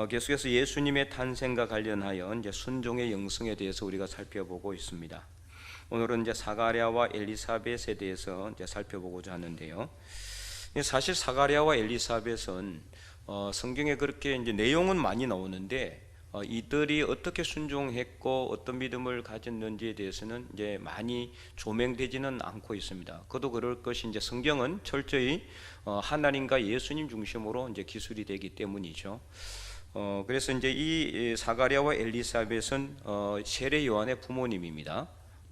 계속해서 예수님의 탄생과 관련하여 이제 순종의 영성에 대해서 우리가 살펴보고 있습니다. 오늘은 이제 사가랴와 엘리사벳에 대해서 이제 살펴보고자 하는데요. 사실 사가랴와 엘리사벳은 성경에 그렇게 이제 내용은 많이 나오는데 이들이 어떻게 순종했고 어떤 믿음을 가졌는지에 대해서는 이제 많이 조명되지는 않고 있습니다. 그도 그럴 것이 이제 성경은 철저히 하나님과 예수님 중심으로 이제 기술이 되기 때문이죠. 그래서 이제 이 사가랴와 엘리사벳은 세례 요한의 부모님입니다.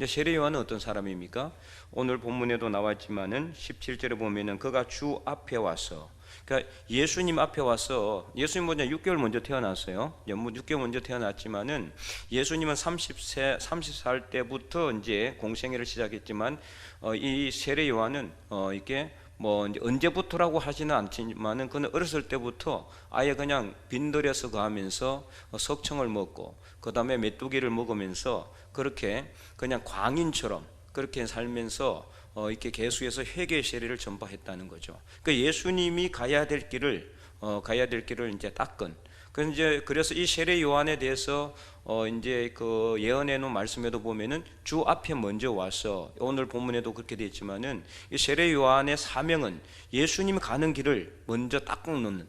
세례 요한은 어떤 사람입니까? 오늘 본문에도 나왔지만은 17절에 보면은 그가 주 앞에 와서, 그러니까 예수님 앞에 와서, 예수님 먼저 6개월 먼저 태어났어요. 6개월 먼저 태어났지만은 예수님은 30살 때부터 이제 공생애를 시작했지만 이 세례 요한은 이게 뭐 이제 언제부터라고 하지는 않지만은 그는 어렸을 때부터 아예 그냥 빈들여서 가면서 석청을 먹고 그 다음에 메뚜기를 먹으면서 그렇게 그냥 광인처럼 그렇게 살면서 이렇게 계속해서 회개의 세례를 전파했다는 거죠. 그러니까 예수님이 가야 될 길을 이제 닦은. 그래서 이 세례 요한에 대해서 이제 그 예언해 놓은 말씀에도 보면은 주 앞에 먼저 와서, 오늘 본문에도 그렇게 되어 있지만은 이 세례 요한의 사명은 예수님이 가는 길을 먼저 닦아놓는.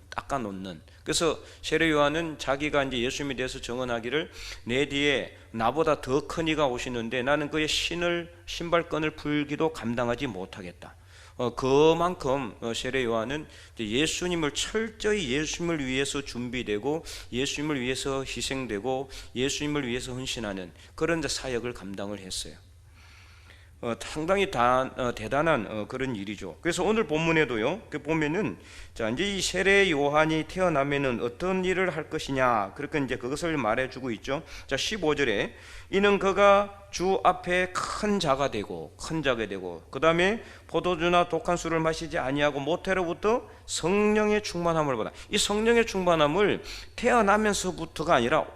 그래서 세례 요한은 자기가 이제 예수님에 대해서 증언하기를 내 뒤에 나보다 더 큰 이가 오시는데 나는 그의 신발끈을 풀기도 감당하지 못하겠다. 그만큼 세례 요한은 예수님을 철저히 예수님을 위해서 준비되고 예수님을 위해서 희생되고 예수님을 위해서 헌신하는 그런 사역을 감당을 했어요. 상당히 대단한 그런 일이죠. 그래서 오늘 본문에도요, 보면은 자 이제 이 세례 요한이 태어나면은 어떤 일을 할 것이냐, 그렇게 이제 그것을 말해주고 있죠. 자 15절에 이는 그가 주 앞에 큰 자가 되고 그 다음에 포도주나 독한 술을 마시지 아니하고 모태로부터 성령의 충만함을 받아. 이 성령의 충만함을 태어나면서부터가 아니라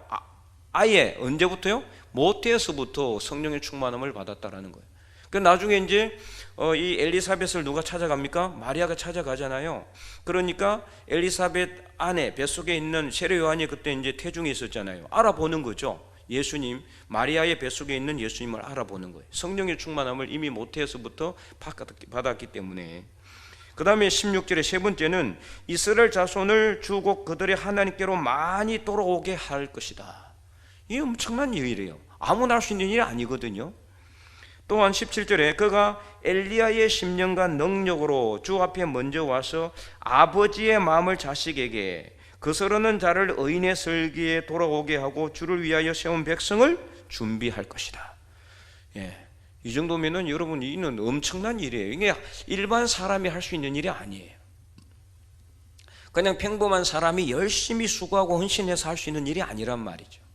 아예 언제부터요? 모태에서부터 성령의 충만함을 받았다라는 거예요. 그 나중에 이제 이 엘리사벳을 누가 찾아갑니까? 마리아가 찾아가잖아요. 그러니까 엘리사벳 안에 뱃속에 있는 세례 요한이 그때 이제 태중에 있었잖아요. 알아보는 거죠. 예수님, 마리아의 뱃속에 있는 예수님을 알아보는 거예요. 성령의 충만함을 이미 모태에서부터 받았기 때문에. 그 다음에 16절에 세 번째는 이스라엘 자손을 주고 그들의 하나님께로 많이 돌아오게 할 것이다. 이 엄청난 일이에요. 아무나 할 수 있는 일이 아니거든요. 또한 17절에 그가 엘리야의 심령과 능력으로 주 앞에 먼저 와서 아버지의 마음을 자식에게 그스르는 자를 의인의 설기에 돌아오게 하고 주를 위하여 세운 백성을 준비할 것이다. 이 정도면은 여러분 이는 엄청난 일이에요. 이게 일반 사람이 할 수 있는 일이 아니에요. 그냥 평범한 사람이 열심히 수고하고 헌신해서 할 수 있는 일이 아니란 말이죠.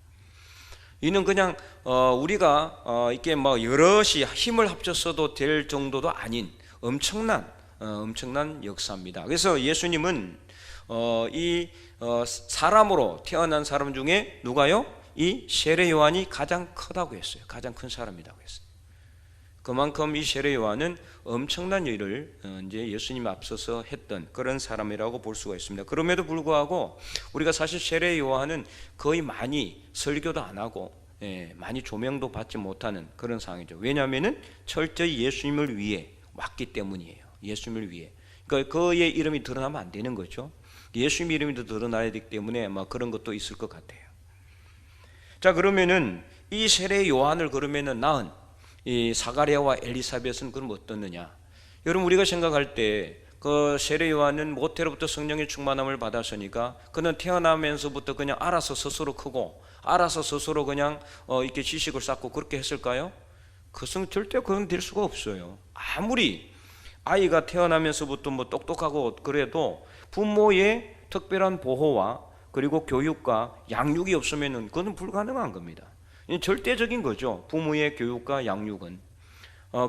이는 그냥 우리가 이렇게 뭐 여럿이 힘을 합쳤어도 될 정도도 아닌 엄청난 역사입니다. 그래서 예수님은 이 사람으로 태어난 사람 중에 누가요? 이 세례 요한이 가장 크다고 했어요. 가장 큰 사람이라고 했어요. 그만큼 이 세례 요한은 엄청난 일을 이제 예수님 앞서서 했던 그런 사람이라고 볼 수가 있습니다. 그럼에도 불구하고 우리가 사실 세례 요한은 거의 많이 설교도 안 하고 많이 조명도 받지 못하는 그런 상황이죠. 왜냐하면은 철저히 예수님을 위해 왔기 때문이에요. 예수님을 위해. 그러니까 그의 이름이 드러나면 안 되는 거죠. 예수님 이름이 더 드러나야 되기 때문에 그런 것도 있을 것 같아요. 자 그러면은 이 세례 요한을 그러면은 낳은 이 사가랴와 엘리사벳은 그럼 어떻느냐? 여러분 우리가 생각할 때 그 세례 요한은 모태로부터 성령의 충만함을 받았으니까 그는 태어나면서부터 그냥 알아서 스스로 크고 알아서 스스로 그냥 이렇게 지식을 쌓고 그렇게 했을까요? 그것은 절대 그건 될 수가 없어요. 아무리 아이가 태어나면서부터 뭐 똑똑하고 그래도 부모의 특별한 보호와 그리고 교육과 양육이 없으면은 그건 불가능한 겁니다. 절대적인 거죠. 부모의 교육과 양육은.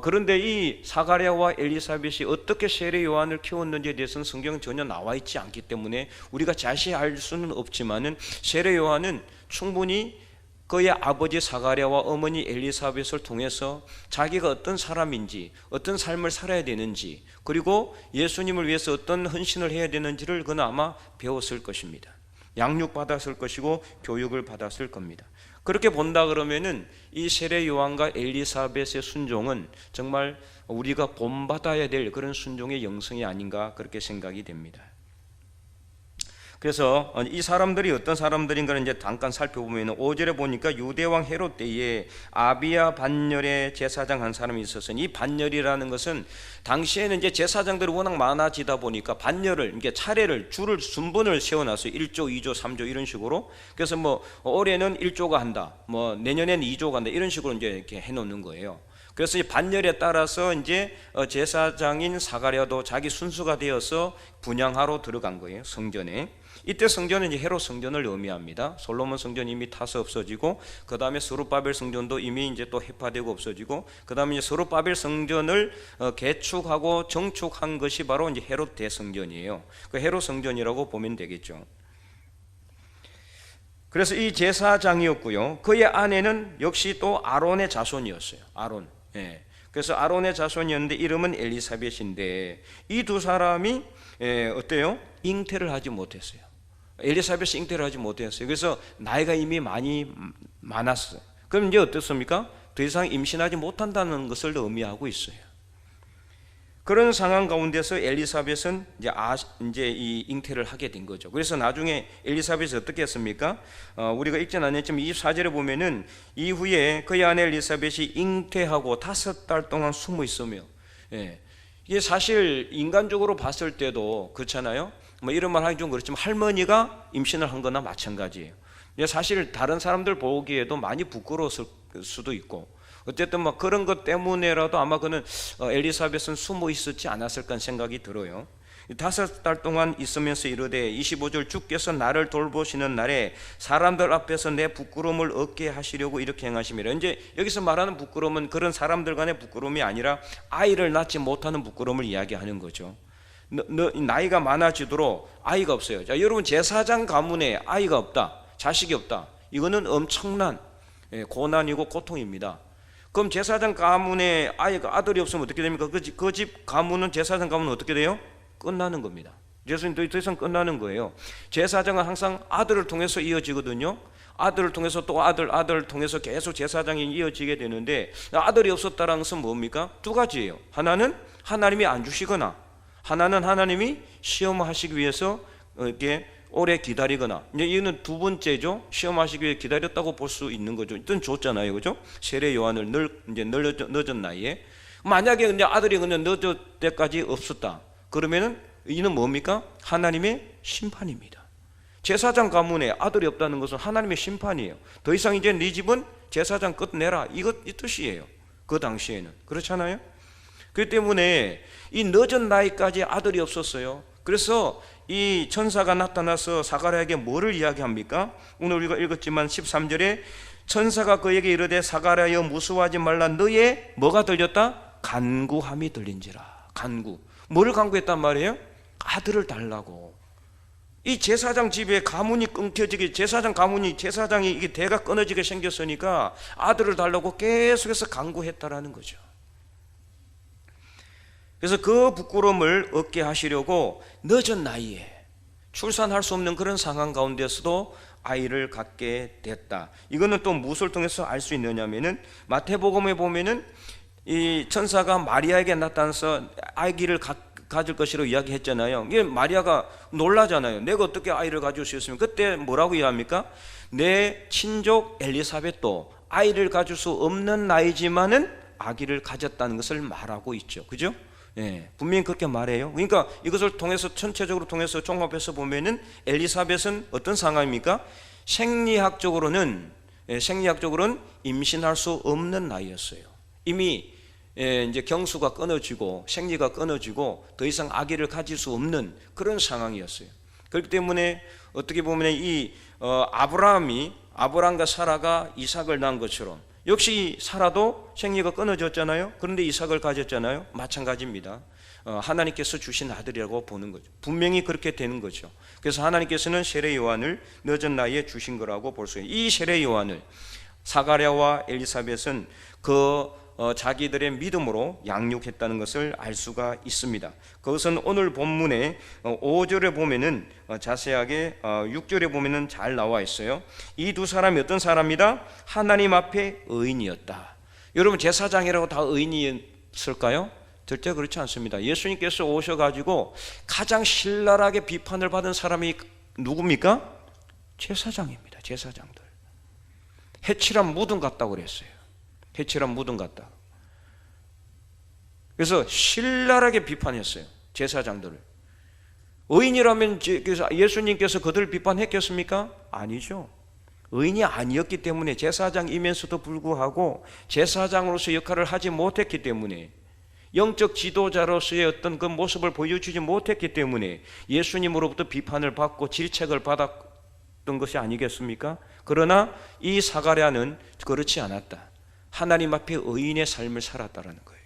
그런데 이 사가랴와 엘리사벳이 어떻게 세례 요한을 키웠는지에 대해서는 성경은 전혀 나와 있지 않기 때문에 우리가 자세히 알 수는 없지만은 세례 요한은 충분히 그의 아버지 사가랴와 어머니 엘리사벳을 통해서 자기가 어떤 사람인지 어떤 삶을 살아야 되는지 그리고 예수님을 위해서 어떤 헌신을 해야 되는지를 그는 아마 배웠을 것입니다. 양육받았을 것이고 교육을 받았을 겁니다. 그렇게 본다 그러면은 이 세례 요한과 엘리사벳의 순종은 정말 우리가 본받아야 될 그런 순종의 영성이 아닌가 그렇게 생각이 됩니다. 그래서 이 사람들이 어떤 사람들인가를 이제 잠깐 살펴보면 5절에 보니까 유대왕 헤롯 때에 아비야 반열의 제사장 한 사람이 있었으니, 이 반열이라는 것은 당시에는 이제 제사장들이 워낙 많아지다 보니까 반열을, 이게 차례를 줄을 순번을 세워놨어요. 1조, 2조, 3조 이런 식으로. 그래서 뭐 올해는 1조가 한다, 뭐 내년에는 2조가 한다, 이런 식으로 이제 이렇게 해놓는 거예요. 그래서 이 반열에 따라서 이제 제사장인 사가랴도 자기 순수가 되어서 분향하러 들어간 거예요, 성전에. 이때 성전은 이제 헤롯 성전을 의미합니다. 솔로몬 성전 이미 타서 없어지고, 그 다음에 스룹바벨 성전도 이미 이제 또 해파되고 없어지고, 그 다음에 이제 스룹바벨 성전을 개축하고 정축한 것이 바로 이제 헤롯 대성전이에요. 그 헤롯 성전이라고 보면 되겠죠. 그래서 이 제사장이었고요. 그의 아내는 역시 또 아론의 자손이었어요. 아론. 예. 그래서 아론의 자손이었는데 이름은 엘리사벳인데, 이 두 사람이 어때요? 잉태를 하지 못했어요. 엘리사벳이 잉태를 하지 못했어요. 그래서 나이가 이미 많았어요. 그럼 이제 어떻습니까? 더 이상 임신하지 못한다는 것을 의미하고 있어요. 그런 상황 가운데서 엘리사벳은 이제 이 잉태를 하게 된 거죠. 그래서 나중에 엘리사벳이 어떻게 했습니까? 우리가 읽지는 않았지만 24절에 보면은 이후에 그의 아내 엘리사벳이 잉태하고 5달 동안 숨어 있으며, 이게 사실 인간적으로 봤을 때도 그렇잖아요. 뭐 이런 말 하기 좀 그렇지만 할머니가 임신을 한 거나 마찬가지예요. 사실 다른 사람들 보기에도 많이 부끄러웠을 수도 있고, 어쨌든 뭐 그런 것 때문에라도 아마 그는 엘리사벳은 숨어 있었지 않았을까 생각이 들어요. 5달 동안 있으면서 이르되 25절 주께서 나를 돌보시는 날에 사람들 앞에서 내 부끄러움을 얻게 하시려고 이렇게 행하심이라. 이제 여기서 말하는 부끄러움은 그런 사람들 간의 부끄러움이 아니라 아이를 낳지 못하는 부끄러움을 이야기하는 거죠. 나이가 많아지도록 아이가 없어요. 자, 여러분, 제사장 가문에 아이가 없다, 자식이 없다, 이거는 엄청난 고난이고 고통입니다. 그럼 제사장 가문에 아들이 없으면 어떻게 됩니까? 그 집 가문은, 제사장 가문은 어떻게 돼요? 끝나는 겁니다. 예수님 더 이상 끝나는 거예요. 제사장은 항상 아들을 통해서 이어지거든요. 아들을 통해서 또 아들을 통해서 계속 제사장이 이어지게 되는데, 아들이 없었다는 것은 뭡니까? 두 가지예요. 하나는 하나님이 안 주시거나, 하나는 하나님이 시험하시기 위해서 이렇게 오래 기다리거나. 이제 이거는 두 번째죠. 시험하시기 위해 기다렸다고 볼 수 있는 거죠. 일단 줬잖아요, 그죠? 세례 요한을 늦은 나이에. 만약에 근데 아들이 그냥 늦을 때까지 없었다, 그러면은 이는 뭡니까? 하나님의 심판입니다. 제사장 가문에 아들이 없다는 것은 하나님의 심판이에요. 더 이상 이제 네 집은 제사장 끝내라, 이 뜻이에요. 그 당시에는. 그렇잖아요? 그렇기 때문에 이 늦은 나이까지 아들이 없었어요. 그래서 이 천사가 나타나서 사가랴에게 뭐를 이야기합니까? 오늘 우리가 읽었지만 13절에 천사가 그에게 이르되 사가랴여 무수하지 말라, 너의 뭐가 들렸다? 간구함이 들린지라. 간구. 뭐를 간구했단 말이에요? 아들을 달라고. 이 제사장 집에 가문이 끊겨지게, 제사장이 이게 대가 끊어지게 생겼으니까 아들을 달라고 계속해서 간구했다라는 거죠. 그래서 그 부끄러움을 얻게 하시려고 늦은 나이에 출산할 수 없는 그런 상황 가운데서도 아이를 갖게 됐다. 이거는 또 무엇을 통해서 알 수 있느냐면은 마태복음에 보면은 이 천사가 마리아에게 나타나서 아기를 가질 것이라고 이야기했잖아요. 이게 마리아가 놀라잖아요. 내가 어떻게 아이를 가질 수 있으면. 그때 뭐라고 이야기합니까? 내 친족 엘리사벳도 아이를 가질 수 없는 나이지만은 아기를 가졌다는 것을 말하고 있죠. 그죠? 분명히 그렇게 말해요. 그러니까 이것을 통해서 전체적으로 통해서 종합해서 보면은 엘리사벳은 어떤 상황입니까? 생리학적으로는 임신할 수 없는 나이였어요. 이미 이제 경수가 끊어지고 생리가 끊어지고 더 이상 아기를 가질 수 없는 그런 상황이었어요. 그렇기 때문에 어떻게 보면 이 아브라함과 사라가 이삭을 낳은 것처럼 역시 사라도 생리가 끊어졌잖아요. 그런데 이삭을 가졌잖아요. 마찬가지입니다. 하나님께서 주신 아들이라고 보는 거죠. 분명히 그렇게 되는 거죠. 그래서 하나님께서는 세례 요한을 늦은 나이에 주신 거라고 볼 수 있어요. 이 세례 요한을 사가랴와 엘리사벳은 그 자기들의 믿음으로 양육했다는 것을 알 수가 있습니다. 그것은 오늘 본문의 5절에 보면은 자세하게 6절에 보면은 잘 나와 있어요. 이 두 사람이 어떤 사람이다? 하나님 앞에 의인이었다. 여러분, 제사장이라고 다 의인이었을까요? 절대 그렇지 않습니다. 예수님께서 오셔가지고 가장 신랄하게 비판을 받은 사람이 누굽니까? 제사장입니다. 제사장들. 해칠한 무덤 같다고 그랬어요. 해칠한 무덤 같다. 그래서 신랄하게 비판했어요. 제사장들을. 의인이라면 예수님께서 그들을 비판했겠습니까? 아니죠. 의인이 아니었기 때문에, 제사장이면서도 불구하고 제사장으로서 역할을 하지 못했기 때문에, 영적 지도자로서의 어떤 그 모습을 보여주지 못했기 때문에 예수님으로부터 비판을 받고 질책을 받았던 것이 아니겠습니까? 그러나 이 사가랴는 그렇지 않았다. 하나님 앞에 의인의 삶을 살았다라는 거예요.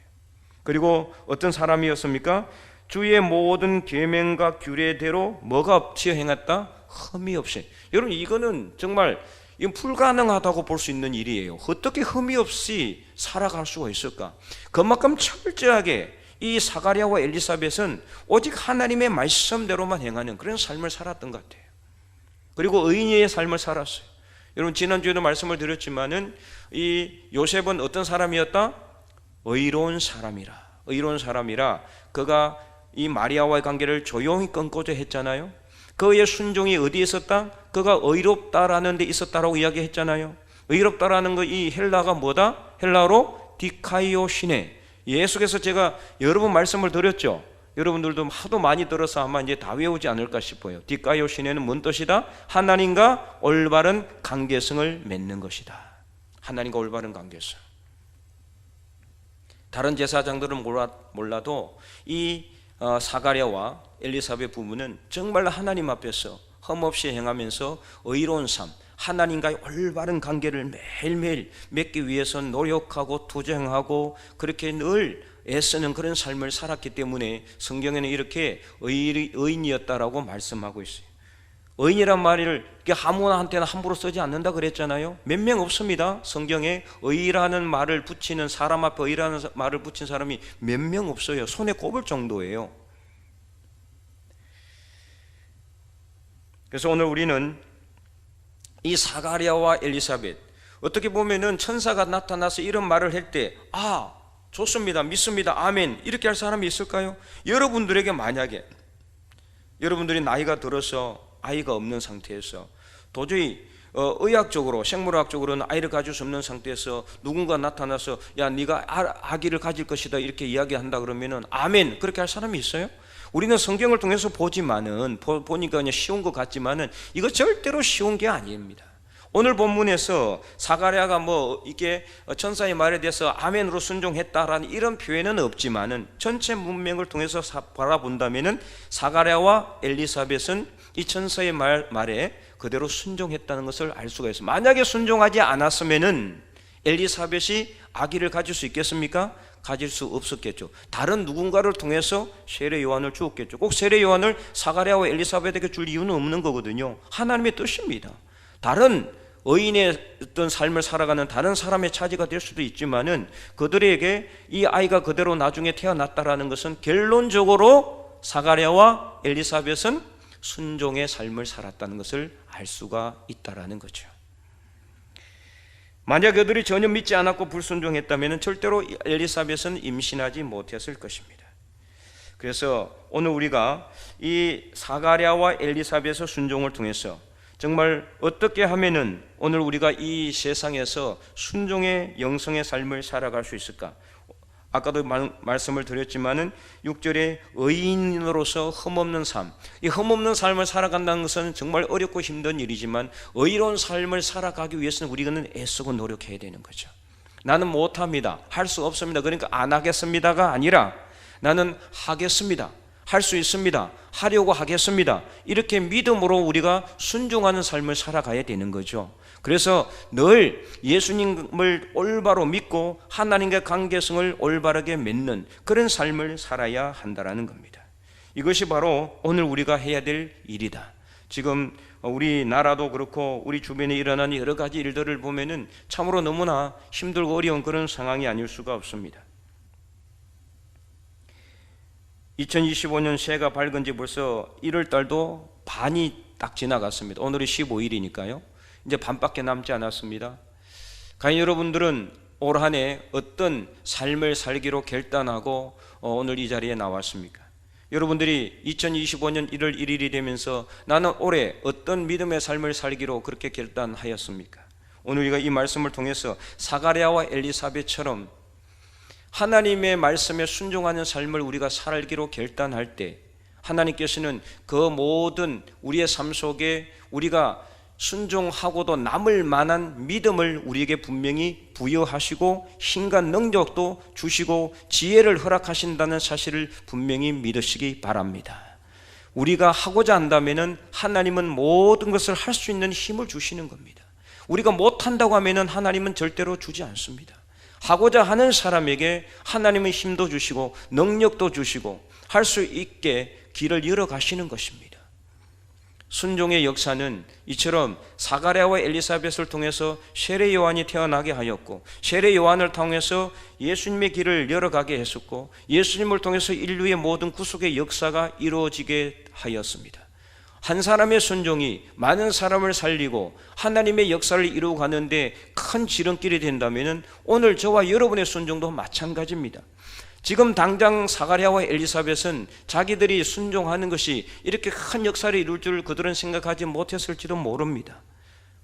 그리고 어떤 사람이었습니까? 주의 모든 계명과 규례대로 뭐가 없이 행했다? 흠이 없이. 여러분, 이거는 정말 이건 불가능하다고 볼 수 있는 일이에요. 어떻게 흠이 없이 살아갈 수가 있을까? 그만큼 철저하게 이 사가랴와 엘리사벳은 오직 하나님의 말씀대로만 행하는 그런 삶을 살았던 것 같아요. 그리고 의인의 삶을 살았어요. 여러분, 지난주에도 말씀을 드렸지만은 이 요셉은 어떤 사람이었다? 의로운 사람이라. 의로운 사람이라 그가 이 마리아와의 관계를 조용히 끊고자 했잖아요. 그의 순종이 어디에 있었다? 그가 의롭다라는 데 있었다라고 이야기했잖아요. 의롭다라는 거, 이 헬라가 뭐다? 헬라로 디카이오시네. 예수께서 제가 여러 번 말씀을 드렸죠. 여러분들도 하도 많이 들어서 아마 이제 다 외우지 않을까 싶어요. 디카이오시네는 뭔 뜻이다? 하나님과 올바른 관계성을 맺는 것이다. 하나님과 올바른 관계성. 다른 제사장들은 몰라도 이 사가랴와 엘리사벳 부부는 정말 하나님 앞에서 흠없이 행하면서 의로운 삶, 하나님과의 올바른 관계를 매일매일 맺기 위해서 노력하고 투쟁하고 그렇게 늘 애쓰는 그런 삶을 살았기 때문에 성경에는 이렇게 의인이었다라고 말씀하고 있어요. 의인이란 말을 아무나한테나 함부로 쓰지 않는다 그랬잖아요. 몇 명 없습니다. 성경에 의라는 말을 붙이는, 사람 앞에 의라는 말을 붙인 사람이 몇 명 없어요. 손에 꼽을 정도예요. 그래서 오늘 우리는 이 사가랴와 엘리사벳, 어떻게 보면은 천사가 나타나서 이런 말을 할 때, 아, 좋습니다, 믿습니다, 아멘, 이렇게 할 사람이 있을까요? 여러분들에게 만약에 여러분들이 나이가 들어서 아이가 없는 상태에서 도저히 의학적으로, 생물학적으로는 아이를 가질 수 없는 상태에서 누군가 나타나서 야, 네가 아기를 가질 것이다 이렇게 이야기한다 그러면은 아멘, 그렇게 할 사람이 있어요? 우리는 성경을 통해서 보지만은 보니까 그냥 쉬운 것 같지만은 이거 절대로 쉬운 게 아닙니다. 오늘 본문에서 사가랴가 뭐 이게 천사의 말에 대해서 아멘으로 순종했다라는 이런 표현은 없지만은 전체 문맥을 통해서 바라본다면은 사가랴와 엘리사벳은 이 천사의 말에 그대로 순종했다는 것을 알 수가 있어요. 만약에 순종하지 않았으면은 엘리사벳이 아기를 가질 수 있겠습니까? 가질 수 없었겠죠. 다른 누군가를 통해서 세례 요한을 주었겠죠. 꼭 세례 요한을 사가랴와 엘리사벳에게 줄 이유는 없는 거거든요. 하나님의 뜻입니다. 다른 의인의 어떤 삶을 살아가는 다른 사람의 차지가 될 수도 있지만은 그들에게 이 아이가 그대로 나중에 태어났다라는 것은 결론적으로 사가랴와 엘리사벳은 순종의 삶을 살았다는 것을 알 수가 있다라는 거죠. 만약 그들이 전혀 믿지 않았고 불순종했다면 절대로 엘리사벳은 임신하지 못했을 것입니다. 그래서 오늘 우리가 이 사가랴와 엘리사벳의 순종을 통해서 정말 어떻게 하면은 오늘 우리가 이 세상에서 순종의 영성의 삶을 살아갈 수 있을까? 아까도 말씀을 드렸지만은 6절에 의인으로서 흠없는 삶, 이 흠없는 삶을 살아간다는 것은 정말 어렵고 힘든 일이지만 의로운 삶을 살아가기 위해서는 우리는 애쓰고 노력해야 되는 거죠. 나는 못합니다, 할 수 없습니다, 그러니까 안 하겠습니다가 아니라 나는 하겠습니다, 할 수 있습니다, 하려고 하겠습니다, 이렇게 믿음으로 우리가 순종하는 삶을 살아가야 되는 거죠. 그래서 늘 예수님을 올바로 믿고 하나님과의 관계성을 올바르게 맺는 그런 삶을 살아야 한다는 겁니다. 이것이 바로 오늘 우리가 해야 될 일이다. 지금 우리나라도 그렇고 우리 주변에 일어나는 여러 가지 일들을 보면은 참으로 너무나 힘들고 어려운 그런 상황이 아닐 수가 없습니다. 2025년 새해가 밝은 지 벌써 1월 달도 반이 딱 지나갔습니다. 오늘이 15일이니까요. 이제 반밖에 남지 않았습니다. 과연 여러분들은 올 한 해 어떤 삶을 살기로 결단하고 오늘 이 자리에 나왔습니까? 여러분들이 2025년 1월 1일이 되면서 나는 올해 어떤 믿음의 삶을 살기로 그렇게 결단하였습니까? 오늘 우리가 이 말씀을 통해서 사가랴와 엘리사벳처럼 하나님의 말씀에 순종하는 삶을 우리가 살기로 결단할 때 하나님께서는 그 모든 우리의 삶 속에 우리가 순종하고도 남을 만한 믿음을 우리에게 분명히 부여하시고 힘과 능력도 주시고 지혜를 허락하신다는 사실을 분명히 믿으시기 바랍니다. 우리가 하고자 한다면 하나님은 모든 것을 할 수 있는 힘을 주시는 겁니다. 우리가 못한다고 하면 하나님은 절대로 주지 않습니다. 하고자 하는 사람에게 하나님은 힘도 주시고 능력도 주시고 할 수 있게 길을 열어 가시는 것입니다. 순종의 역사는 이처럼 사가랴와 엘리사벳을 통해서 세례 요한이 태어나게 하였고 세례 요한을 통해서 예수님의 길을 열어가게 했었고 예수님을 통해서 인류의 모든 구속의 역사가 이루어지게 하였습니다. 한 사람의 순종이 많은 사람을 살리고 하나님의 역사를 이루어가는데 큰 지름길이 된다면 오늘 저와 여러분의 순종도 마찬가지입니다. 지금 당장 사가랴와 엘리사벳은 자기들이 순종하는 것이 이렇게 큰 역사를 이룰 줄 그들은 생각하지 못했을지도 모릅니다.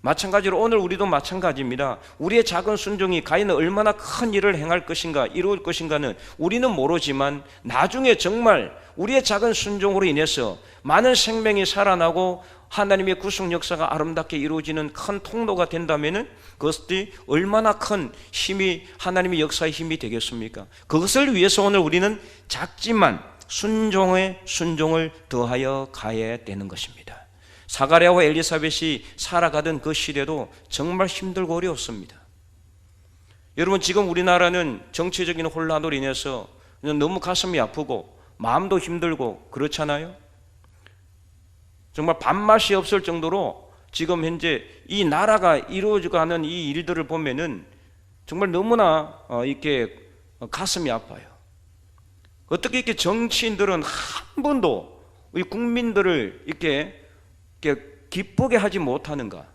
마찬가지로 오늘 우리도 마찬가지입니다. 우리의 작은 순종이 과연 얼마나 큰 일을 행할 것인가, 이루을 것인가는 우리는 모르지만 나중에 정말 우리의 작은 순종으로 인해서 많은 생명이 살아나고 하나님의 구속 역사가 아름답게 이루어지는 큰 통로가 된다면 그것이 얼마나 큰 힘이 하나님의 역사의 힘이 되겠습니까? 그것을 위해서 오늘 우리는 작지만 순종에 순종을 더하여 가야 되는 것입니다. 사가랴와 엘리사벳이 살아가던 그 시대도 정말 힘들고 어려웠습니다. 여러분, 지금 우리나라는 정치적인 혼란으로 인해서 너무 가슴이 아프고 마음도 힘들고 그렇잖아요. 정말 밥맛이 없을 정도로 지금 현재 이 나라가 이루어져가는 이 일들을 보면은 정말 너무나 이렇게 가슴이 아파요. 어떻게 이렇게 정치인들은 한 번도 우리 국민들을 이렇게 기쁘게 하지 못하는가?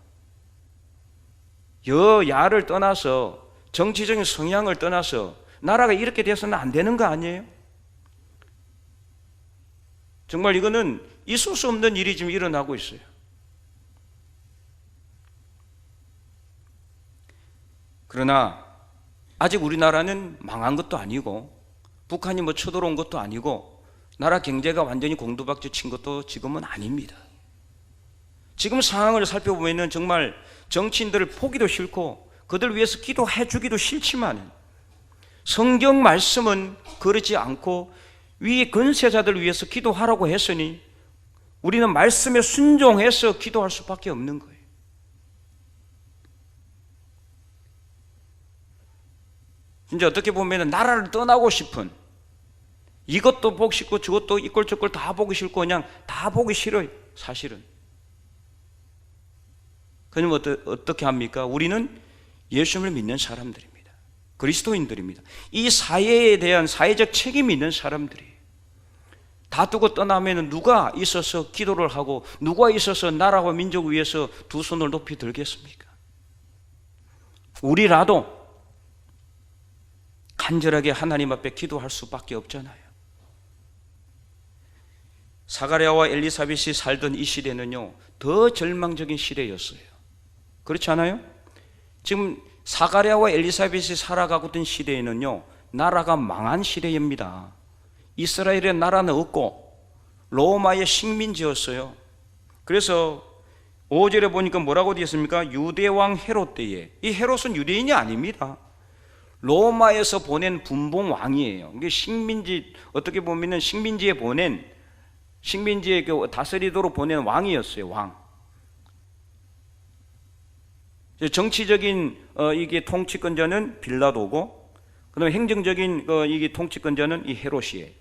여야를 떠나서 정치적인 성향을 떠나서 나라가 이렇게 돼서는 안 되는 거 아니에요? 정말 이거는 있을 수 없는 일이 지금 일어나고 있어요. 그러나 아직 우리나라는 망한 것도 아니고 북한이 뭐 쳐들어온 것도 아니고 나라 경제가 완전히 공두박질 친 것도 지금은 아닙니다. 지금 상황을 살펴보면 정말 정치인들을 보기도 싫고 그들 위해서 기도해 주기도 싫지만 성경 말씀은 그러지 않고 위의 권세자들을 위해서 기도하라고 했으니 우리는 말씀에 순종해서 기도할 수밖에 없는 거예요. 진짜 어떻게 보면 나라를 떠나고 싶은, 이것도 보고 싶고 저것도 이꼴 저꼴 다 보기 싫고 그냥 다 보기 싫어요. 사실은. 그러면 어떻게 합니까? 우리는 예수님을 믿는 사람들입니다. 그리스도인들입니다. 이 사회에 대한 사회적 책임이 있는 사람들이에요. 다투고 떠나면 누가 있어서 기도를 하고 누가 있어서 나라와 민족을 위해서 두 손을 높이 들겠습니까? 우리라도 간절하게 하나님 앞에 기도할 수밖에 없잖아요. 사가랴와 엘리사벳이 살던 이 시대는요, 더 절망적인 시대였어요. 그렇지 않아요? 지금 사가랴와 엘리사벳이 살아가고 있던 시대에는요, 나라가 망한 시대입니다. 이스라엘의 나라는 없고 로마의 식민지였어요. 그래서 5절에 보니까 뭐라고 되어 있습니까? 유대왕 헤롯 때에, 이 헤롯은 유대인이 아닙니다. 로마에서 보낸 분봉 왕이에요. 이게 식민지, 어떻게 보면은 식민지에 다스리도록 보낸 왕이었어요. 왕. 정치적인 이게 통치권자는 빌라도고, 그다음에 행정적인 이게 통치권자는 이 헤롯이에요.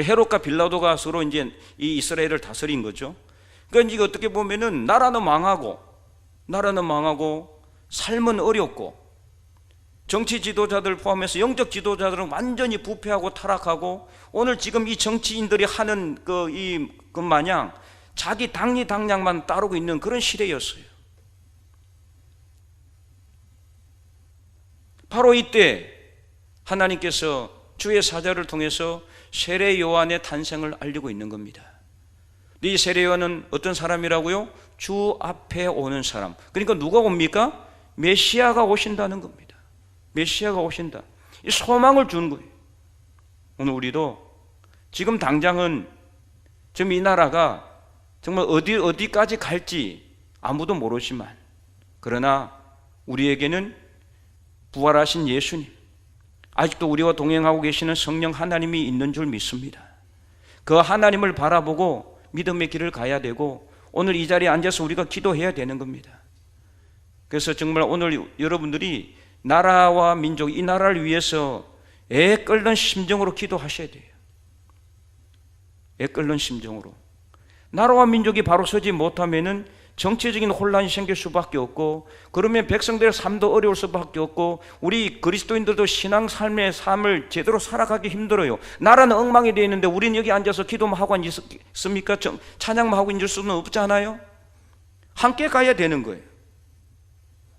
헤롯과 빌라도가 서로 이제 이 이스라엘을 다스린 거죠. 그러니까 이게 어떻게 보면은 나라는 망하고 삶은 어렵고 정치 지도자들 포함해서 영적 지도자들은 완전히 부패하고 타락하고 오늘 지금 이 정치인들이 하는 그 마냥 자기 당리당략만 따르고 있는 그런 시대였어요. 바로 이때 하나님께서 주의 사자를 통해서 세례 요한의 탄생을 알리고 있는 겁니다. 이 세례 요한은 어떤 사람이라고요? 주 앞에 오는 사람. 그러니까 누가 옵니까? 메시아가 오신다는 겁니다. 메시아가 오신다. 이 소망을 준 거예요. 오늘 우리도 지금 당장은 지금 이 나라가 정말 어디까지 갈지 아무도 모르지만, 그러나 우리에게는 부활하신 예수님, 아직도 우리와 동행하고 계시는 성령 하나님이 있는 줄 믿습니다. 그 하나님을 바라보고 믿음의 길을 가야 되고, 오늘 이 자리에 앉아서 우리가 기도해야 되는 겁니다. 그래서 정말 오늘 여러분들이 나라와 민족, 이 나라를 위해서 애 끓는 심정으로 기도하셔야 돼요. 애 끓는 심정으로. 나라와 민족이 바로 서지 못하면은 정치적인 혼란이 생길 수밖에 없고, 그러면 백성들의 삶도 어려울 수밖에 없고, 우리 그리스도인들도 신앙 삶을 제대로 살아가기 힘들어요. 나라는 엉망이 되어 있는데 우리는 여기 앉아서 기도만 하고 있습니까? 찬양만 하고 있을 수는 없잖아요. 함께 가야 되는 거예요.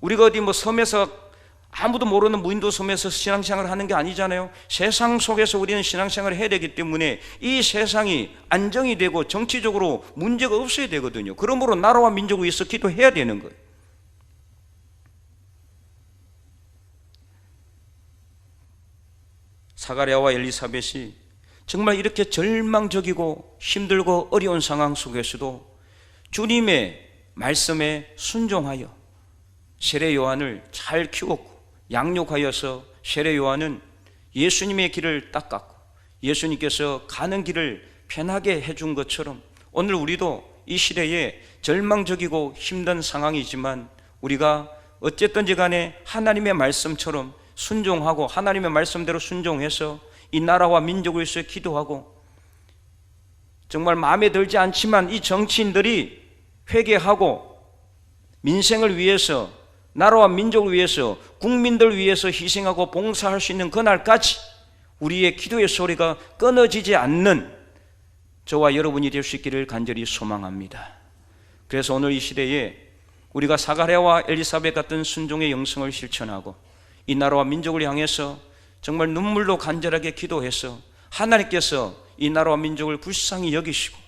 우리가 어디 섬에서 아무도 모르는 무인도 섬에서 신앙생활을 하는 게 아니잖아요. 세상 속에서 우리는 신앙생활을 해야 되기 때문에 이 세상이 안정이 되고 정치적으로 문제가 없어야 되거든요. 그러므로 나라와 민족을 위해서 기도해야 되는 거예요. 사가랴와 엘리사벳이 정말 이렇게 절망적이고 힘들고 어려운 상황 속에서도 주님의 말씀에 순종하여 세례 요한을 잘 키웠고 양육하여서 세례 요한은 예수님의 길을 닦았고 예수님께서 가는 길을 편하게 해준 것처럼 오늘 우리도 이 시대에 절망적이고 힘든 상황이지만 우리가 어쨌든지 간에 하나님의 말씀처럼 순종하고 하나님의 말씀대로 순종해서 이 나라와 민족을 위해서 기도하고, 정말 마음에 들지 않지만 이 정치인들이 회개하고 민생을 위해서, 나라와 민족을 위해서, 국민들 위해서 희생하고 봉사할 수 있는 그날까지 우리의 기도의 소리가 끊어지지 않는 저와 여러분이 될 수 있기를 간절히 소망합니다. 그래서 오늘 이 시대에 우리가 사가랴와 엘리사벳 같은 순종의 영성을 실천하고 이 나라와 민족을 향해서 정말 눈물로 간절하게 기도해서 하나님께서 이 나라와 민족을 불쌍히 여기시고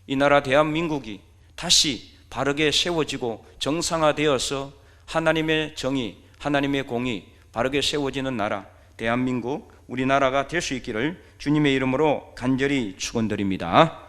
이 나라 대한민국이 다시 바르게 세워지고 정상화되어서 하나님의 정의, 하나님의 공의 바르게 세워지는 나라 대한민국, 우리나라가 될 수 있기를 주님의 이름으로 간절히 축원드립니다.